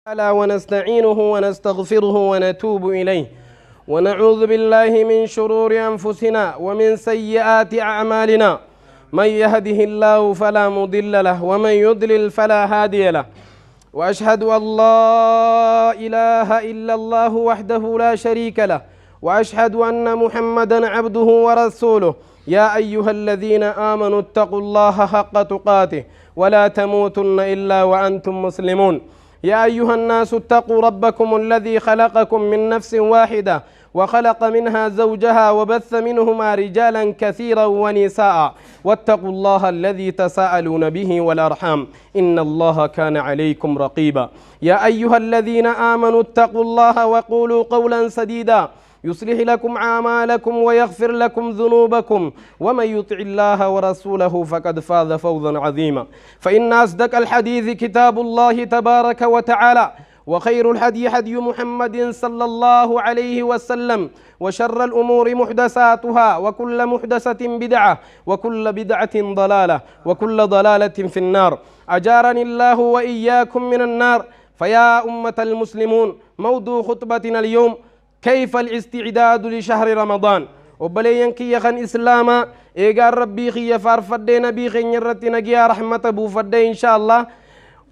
ونستعينه ونستغفره ونتوب إليه ونعوذ بالله من شرور أنفسنا ومن سيئات أعمالنا. من يهده الله فلا مضل له ومن يضلل فلا هادي له. وأشهد أن لا إله إلا الله وحده لا شريك له وأشهد أن محمدا عبده ورسوله. يا أيها الذين آمنوا اتقوا الله حق تقاته ولا تموتن إلا وأنتم مسلمون. يا أيها الناس اتقوا ربكم الذي خلقكم من نفس واحدة وخلق منها زوجها وبث منهما رجالا كثيرا ونساء واتقوا الله الذي تساءلون به والأرحام إن الله كان عليكم رقيبا. يا أيها الذين آمنوا اتقوا الله وقولوا قولا سديدا يصلح لكم أعمالكم ويغفر لكم ذنوبكم ومن يطع الله ورسوله فقد فاز فوزا عظيما. فإن أصدق الحديث كتاب الله تبارك وتعالى وخير الهدي هدي محمد صلى الله عليه وسلم وشر الأمور محدثاتها وكل محدثة بدعة وكل بدعة ضلالة وكل ضلالة في النار. أجارني الله وإياكم من النار. فيا أمة المسلمون، موضوع خطبتنا اليوم كيف الاستعداد لشهر رمضان. وبلين كي يخن إسلاما إيقار ربي خي فارفدين بيخي نرتنا جيا رحمة بوفدين إن شاء الله.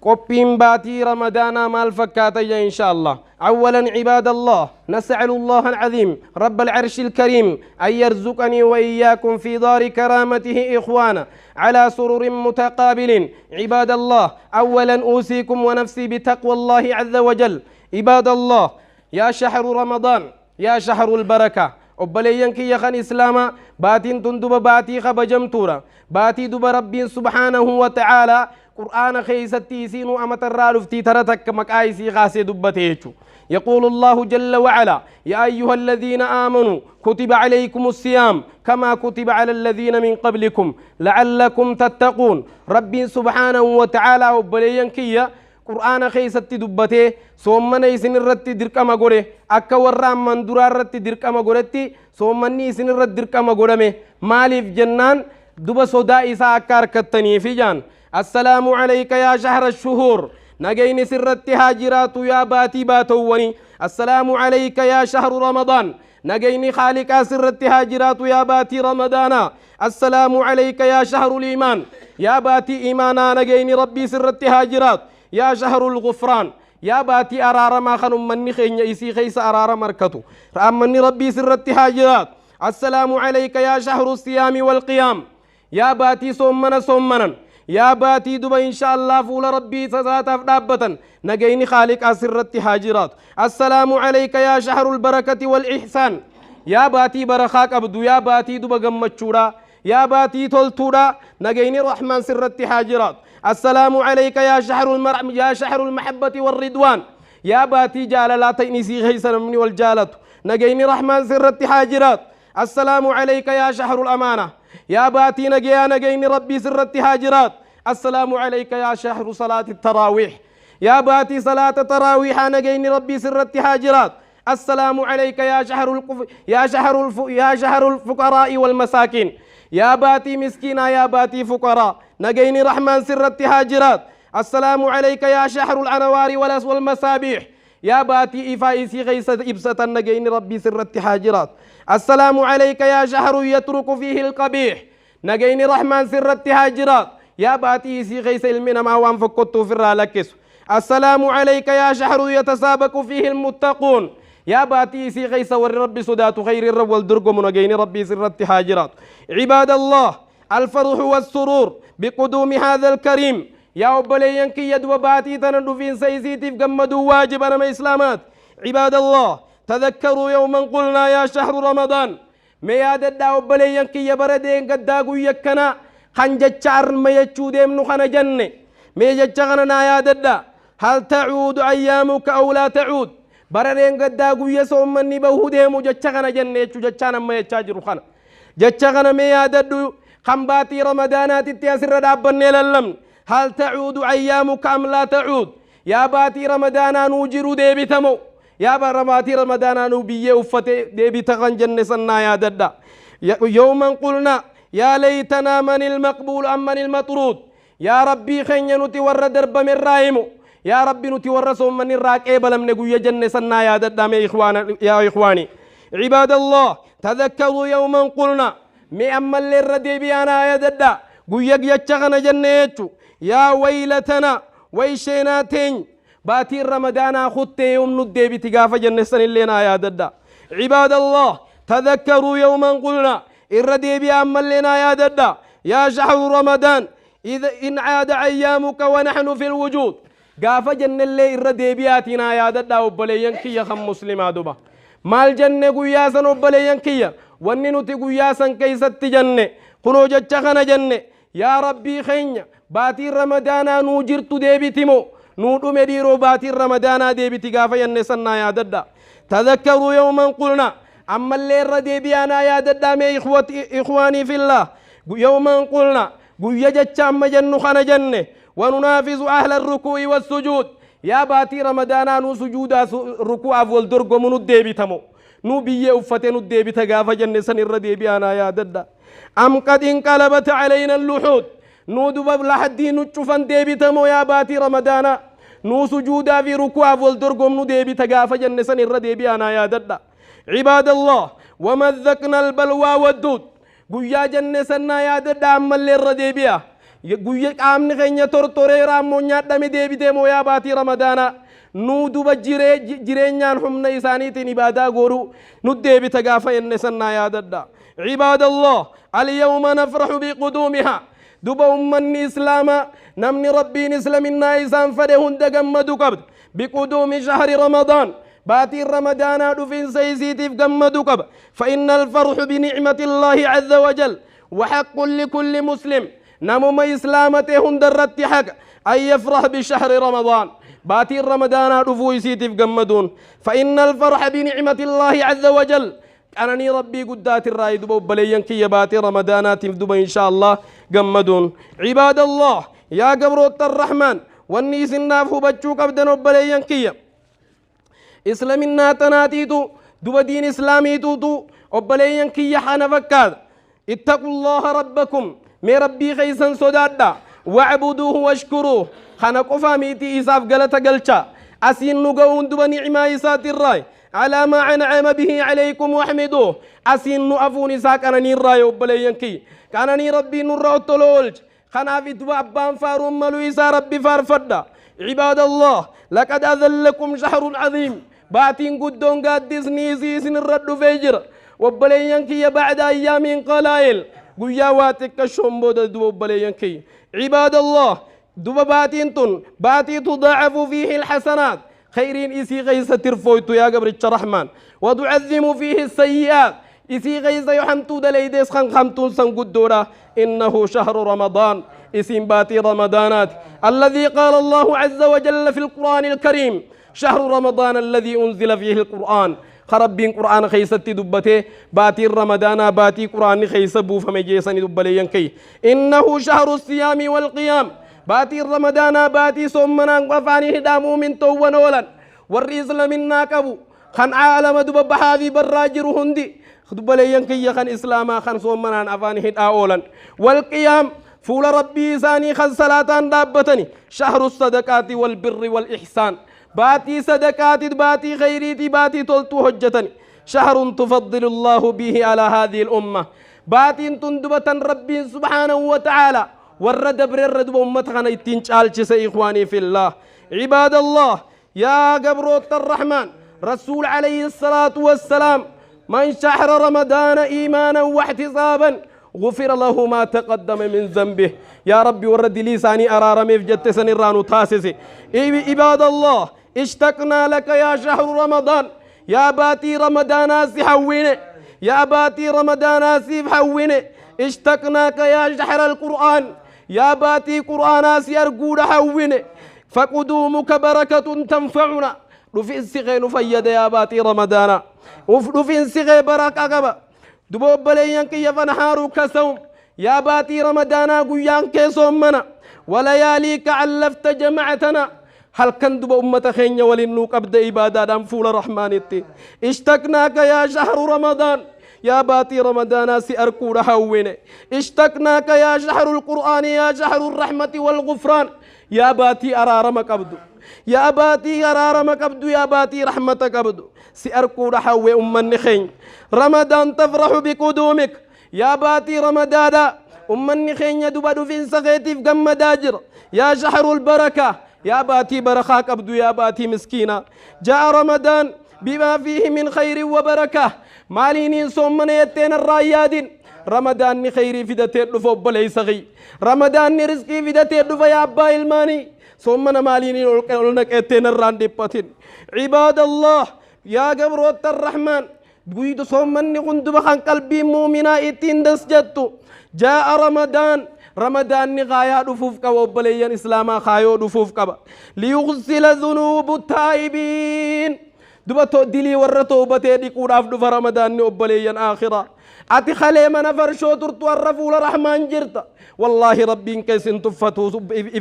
قبين باتي رمضان مال فكاتي إن شاء الله. أولا عباد الله، نسأل الله العظيم رب العرش الكريم أن يرزقني وإياكم في دار كرامته إخوانا على سرر متقابل. عباد الله، أولا أوصيكم ونفسي بتقوى الله عز وجل. عباد الله، يا شهر رمضان يا شهر البركة. وبلين كي يخن إسلاما باتين تندب باتي خبجم تورا باتي دب ربي سبحانه وتعالى قرآن خيستي سينو أمت الرالف تيترتك مكايسي غاسي دبتيشو. يقول الله جل وعلا: يا أيها الذين آمنوا كتب عليكم الصيام كما كتب على الذين من قبلكم لعلكم تتقون. ربي سبحانه وتعالى وبلين كي قرآن خيستي دبته سومني سن الرت دركما غوري أكا ورام من درار رت دركما غورتي سومني سن الرت دركما غورمه مالف جنان دب سودا إسا أكار كتني في جان. السلام عليك يا شهر الشهور نجيني سرت هاجرات يا باتي باتوني. السلام عليك يا شهر رمضان نجيني خالك سرت هاجرات يا باتي رمضان. السلام عليك يا شهر الإيمان يا باتي إيمانا نجيني ربي سرت هاجرات. يا شهر الغفران يا باتي أرارا ما خنم مني خين يسي خيس أرارا مركتو رأمني ربي سرت هاجرات. السلام عليك يا شهر الصيام والقيام يا باتي صومنا يا باتي دبا إن شاء الله فول ربي سزات أفدابة نجيني خالق أسرت هاجرات. السلام عليك يا شهر البركة والإحسان يا باتي برخاك أبدو يا باتي دبا قمتشورا يا باتي تلتورا نجيني رحمن سرت هاجرات. السلام عليك يا شهر المحبة والرضوان يا باتي جالالاتين سيغي سلمني والجالت نجيني رحمن سرت هاجرات. السلام عليك يا شهر الأمانة يا باتي نجيني ربي سرت هاجرات. السلام عليك يا شهر صلاة التراويح يا باتي صلاة التراويح نجيني ربي سرت هاجرات. السلام عليك يا شهر الفقراء والمساكين يا باتي مسكينا يا باتي فقراء نجيني رحمن سرت هاجرات. السلام عليك يا شهر الأنوار والمسابيح يا باتي إفائسي غيث إبسة نجيني ربي سرت هاجرات. السلام عليك يا شهر يترك فيه القبيح نجيني رحمن سرت هاجرات يا باتي إسي غيث المنا ما وانفقت في الرالكس. السلام عليك يا شهر يتسابق فيه المتقون يا باتي إسي غيث والرب صدات خير الرب والدرقم نجيني ربي سرت هاجرات. عباد الله، الفرح والسرور بقدوم هذا الكريم يا أبليين كي يدو باتي تندو في سيزيتي جمدوا واجب أنا إسلامات. عباد الله، تذكروا يوما قلنا يا شهر رمضان مياد الدعو أبليين كي يبردين قداقوا يكنا خنجتشار ما يتشودهم نخنا جنة ميجتشغنا يا ددا. هل تعود أيامك أو لا تعود؟ بردين قداقوا يسوم مني بهودهم وجتشغنا جنة جتشانا ما يتشاجروا خنا جتشغنا مياد الدو خنباتي رمضانات التياسر دابني للم. هل تعود أيامك أم لا تعود؟ يا باتي رمضانا نوجروا ديبي تمو يا باتي رمضانا نوبيه وفتي ديبي تغن جنة سنا يا ددا. يوما قلنا يا ليتنا من المقبول أم من المطرود. يا ربي خنينوتي ور درب من رايمو يا ربي نتورسهم من الراك إبلم نقول جنة سنا يا ددام يا إخواني عباد الله تذكروا يوما قلنا مئما للردي بيانا يا ددا قويق يتشغن جنة يا ويلتنا ويشيناتين باتي رمضان خطي يوم ندي بتقاف جنة سن لنا يا ددا عباد الله تذكروا يوما قلنا الردي بياما لنا يا ددا يا شهر رمضان إذا إن عاد أيامك ونحن في الوجود قاف جنة اللي الردي بياتنا يا ددا وبليين كي خم مسلم دوبا مال جنة قياسا وبليين كي وننو تقياسا كيست جنة كنو جتشخنا جنة يا ربي خينيا باتي رمضان نوجرت ديبي تيمو نودو مديرو باتي رمضان ديبي تقافا ينسنا يا ددا تذكروا يوما قلنا أما اللي الردي بيانا يا ددا مي إخواني في الله يوما قلنا قويا جتشام جنو خنا جنة وننافز أهل الركوع والسجود يا باتي رمضان نو سجودا ركوع والدرق منو ديبي تمو نو بيه أفتنو ديبي تقافا جنة سن الردي بيانا يا ددا أم قد انقلبت علينا اللحود نو دباب لحدي نتشوفن ديبي تمو يا باتي رمضان نو سجودا في ركوع والدرق منو ديبي تقافا جنة سن الردي بيانا يا ددا عباد الله ومذقنا البلوى والدود قويا جنة سنة يا ددا أما اللي الردي بيا قويا قامن خينيا تورتوري رامو نيادامي ديبي تمو يا باتي رمضان نو دوبا جيرينيان حمنا إسانيتين إبادا غورو نو ديبي تقافا جنة سنة يا ددا عباد الله اليوم نفرح بقدومها دوبا أمني إسلاما نمني ربي نسلمنا إسان فدهن دقمدو قبد بقدوم شهر رمضان باتي رمضان دفين سيسيتي قمدو قبد فإن الفرح بنعمة الله عز وجل وحق لكل مسلم نمو ما إسلامتهن درت حق أن يفرح بشهر رمضان باتي رمضان دفو يسيتي قمدون فإن الفرح بنعمة الله عز وجل أنني ربي قدات الرأي دبو بليان كي يباتي رمضانات دبا إن شاء الله قمدون عباد الله يا قبروت الرحمن والنيس النافو بچو قبدن بليان كي إسلامنا تناتيتو دبا دين إسلاميتو وبليان كي حنفكاد اتقوا الله ربكم مي ربي خيسا صدادا واعبدوه واشكروه خنقفا ميتي إساف قلتا قلتا أسين نقون دبا نعما إسات الرأي على ما أنعم به عليكم واحمدوه أسين نؤفوني ساك أنا نيراي وبليانكي كانني ربي نرى التلولج خنا في دوابان فارم ملو إسا ربي فارفدا عباد الله لقد أذلكم شهر عظيم باتين قدون قادس نيسي سنرد فجر وبليانكي بعد أيام قلائل قويا واتك الشمبو دو وبليانكي عباد الله دوبا باتين تن باتي تضاعف فيه الحسنات خيرين إسي غيث ترفويتو يا قبر الرحمن وتعظم فيه السيئات إسي غيث يحمتو دليديس خمتون سنقدورا إنه شهر رمضان إسي باتي رمضانات الذي قال الله عز وجل في القرآن الكريم شهر رمضان الذي أنزل فيه القرآن خربين قرآن خيستي دبته باتي رمضان باتي قرآن خيسبو فمجيسني دبليين كي إنه شهر الصيام والقيام باتي رمضان باتي صومنا وفاني هدامو من تو ونولا والرئيسل منا كبو خان عالم دب بحاذي براجر هندي دبليين كي خان إسلاما خان صومنا أفاني هداولا والقيام فول ربي ساني خان صلاة دابتني شهر الصدقات والبر والإحسان باتي صدقات باتي خيريتي باتي تلتو حجتني شهر تفضل الله به على هذه الأمة باتي تندبة ربي سبحانه وتعالى ورد برد أمتنا يتنشال جسي إخواني في الله عباد الله يا قبروت الرحمن رسول عليه الصلاة والسلام من شهر رمضان إيمانا واحتسابا غفر له ما تقدم من ذنبه يا ربي ورد لساني أرارمي في جت سنرانو تاسسي عباد الله اشتقنا لك يا شهر رمضان يا باتي رمضان سحويني يا باتي رمضان سحويني اشتقناك يا شهر القرآن يا باتي قرآن سيرقود حويني فقدومك بركة تنفعنا رفين سيغي نفيد يا باتي رمضان رفين سيغي بركة قبا دبوب بليانك يفنحارك سوم يا باتي رمضان قيانك سومنا ولياليك علفت جمعتنا هل كان دب أمة خينيا ولنوك أبدا إبادة دام فول رحمانتي اشتقناك يا شهر رمضان يا باتي رمضان سيركو رحويني اشتقناك يا شهر القرآن يا شهر الرحمة والغفران يا باتي أرارمك أبدو يا باتي غرارم قبدو يا باتي رحمة قبدو سأركو رحوي أمني خين رمضان تفرح بقدومك يا باتي رمضان أمني خين يدبدو في سخيتي في قم داجر يا شهر البركة يا باتي برخا قبدو يا باتي مسكينة جاء رمضان بما فيه من خير وبركة مالينين صومنا يتين الرايادين رمضان خيري في دتير دفو بلي سغي رمضان رزقي في دتير دفو يا أبا الماني صومنا مالينين ولنك يتين الراندي باتين عباد الله يا قبر الرحمن بويد صومني كنت بخان قلبي مؤمنا يتين دس جدتو جاء رمضان نغايا دفوف كوا بليان إسلاما خايو دفوف كوا ليغسل ذنوب التائبين دبتو دلي ورتو بتي كوراف دف رمضان نوبليان آخرة أتي خلي من فرشو ترتو الرفول الرحمن جرتا والله ربي كيسن تفتو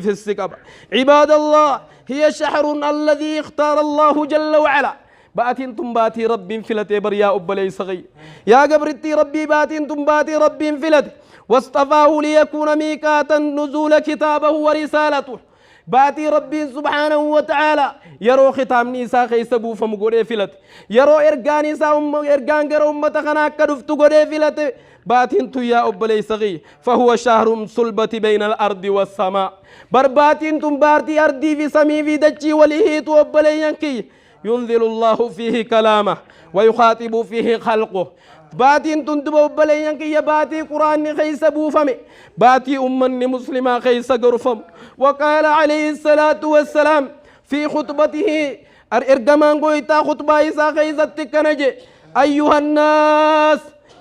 في السكب عباد الله هي شهر الذي اختار الله جل وعلا باتين تنباتي ربي فلت بريا أبلي صغي يا قبرتي ربي باتين تنباتي ربي فلت واصطفاه ليكون ميقاتا نزول كتابه ورسالته باتي ربي سبحانه وتعالى يرو ختام نيسا خيسبو فمغوري فلت يرو إرغان نيسا إرغان غير أمتا خنا كدفتو غوري فلت باتين تو يا أبلي صغي فهو شهر صلبة بين الأرض والسماء برباتين تنبارتي أرضي في سمي في دجي وليهيت أبلي ينكي ينزل الله فيه كلامه ويخاطب فيه خلقه باتين تندبو بلين كي باتي قرآن خيس بوفمي باتي أمني مسلمة خيس قرفم وقال عليه الصلاة والسلام في خطبته إرقمان قويتا خطبة إسا خيس التكنجي أيها الناس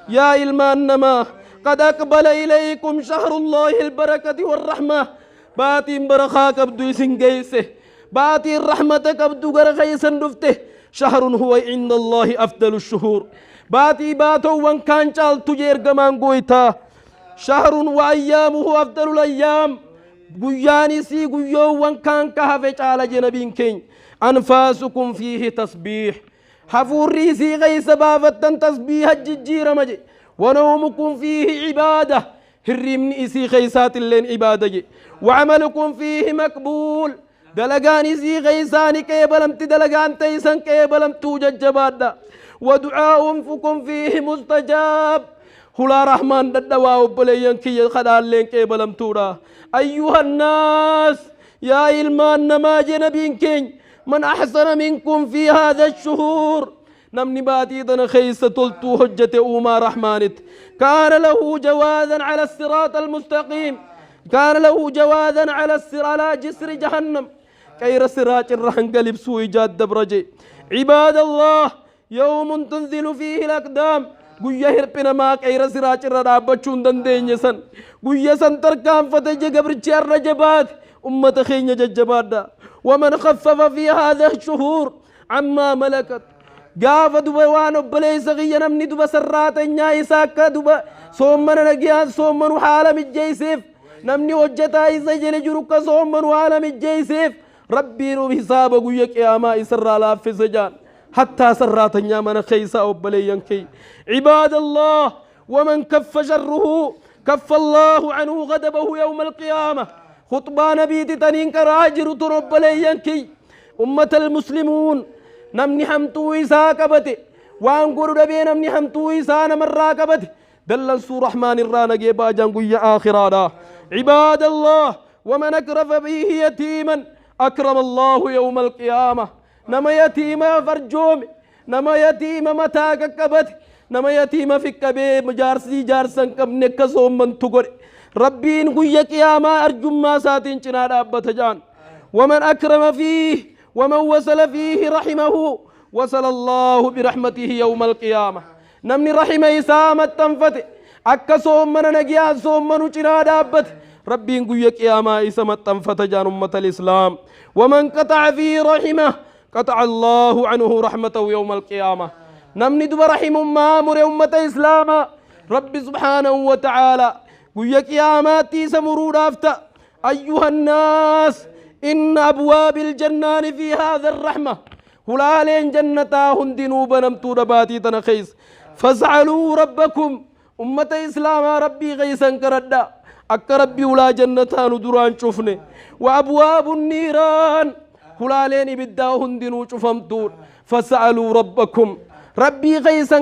يا إلمان نما قد أقبل إليكم شهر الله البركة والرحمة باتي برخا كبدو سنجيسه باتي الرحمة كبدو غرخيس دفته شهر هو عند الله أفضل الشهور باتي باتو وان كان جال تجير كمان قويتا شهر وأيامه أفضل الأيام قياني سي قيو وان كان كهفج على جنبين كين أنفاسكم فيه تسبيح حفوري سي غيس بافتن تسبيح الججير مجي ونومكم فيه عبادة هرمن إسي غيسات اللين عبادة وعملكم فيه مقبول دلقاني سي غيساني كيبلمت دلقان تيسان كيبلمت توجد جبادة ودعاء أنفكم فيه مستجاب هلا رحمن ددوا بليان كي خدال لين كيبلم تورا أيها الناس يا إلمان نماج نبين كين من أحسن منكم في هذا الشهور نمني باتي دنا خيس تلتو حجة أوما رحمانت كان له جوازا على الصراط المستقيم كان له جوازا على جسر جهنم كير سراج الرحن قلب سوي جاد برجي عباد الله يوم تنزل فيه الأقدام قوية هربنا ما كير سراج الرابطشون دندين سن قوية سن تركام فتجي قبرتي الرجبات أمة خين ججبات ومن خفف في هذا الشهور عما ملكت قاف دوبا وانو بلي سغي نمني دوبا سرات نياي ساكا دوبا صومن نجيان صومن حالم الجيسيف نمني وجتا يسجل جروكا صومن حالم الجيسيف ربي رو حساب قوية قياما يسر لا في سجان حتى سرات نيامنا خيسا وبلي ينكي عباد الله ومن كف شره كف الله عنه غضبه يوم القيامة خطبة نبي تنين كراجر ترب لي ينكي أمة المسلمون نمني حمتو إساء كبتي وانقر ربي نمني حمتو إساء نمرا كبتي دلن سور رحمن الرانا جيبا جنقوية آخرانا عباد الله ومن أكرف به يتيما أكرم الله يوم القيامة نما يتيما فرجوم نما يتيما متاك كبتي نما يتيما في كبير جارسي جارسن كم نكسوم من تقر ربين قوية قياما أرجم ما ساتين چناد أبت جان ومن أكرم فيه ومن وصل فيه رحمه وصل الله برحمته يوم القيامة نمني رحمه سامة تنفتي أكا صومنا نجيا صومنا چناد أبت ربين قوية قياما إسامة تنفت جان أمة الإسلام ومن قطع فيه رحمه قطع الله عنه رحمته يوم القيامة نمني دب رحم مامر أمة الإسلام رب سبحانه وتعالى قوية قياماتي سمرود أفتا أيها الناس إن أبواب الجنان في هذا الرحمة هلالين جنتا هندنوا بنمتو دباتي تنخيس فاسألوا ربكم أمة إسلام ربي غيسا كردا أك ربي ولا جنتا ندران شفني وأبواب النيران هلالين إبدا هندنو شفمتون فسألوا ربكم ربي غيثا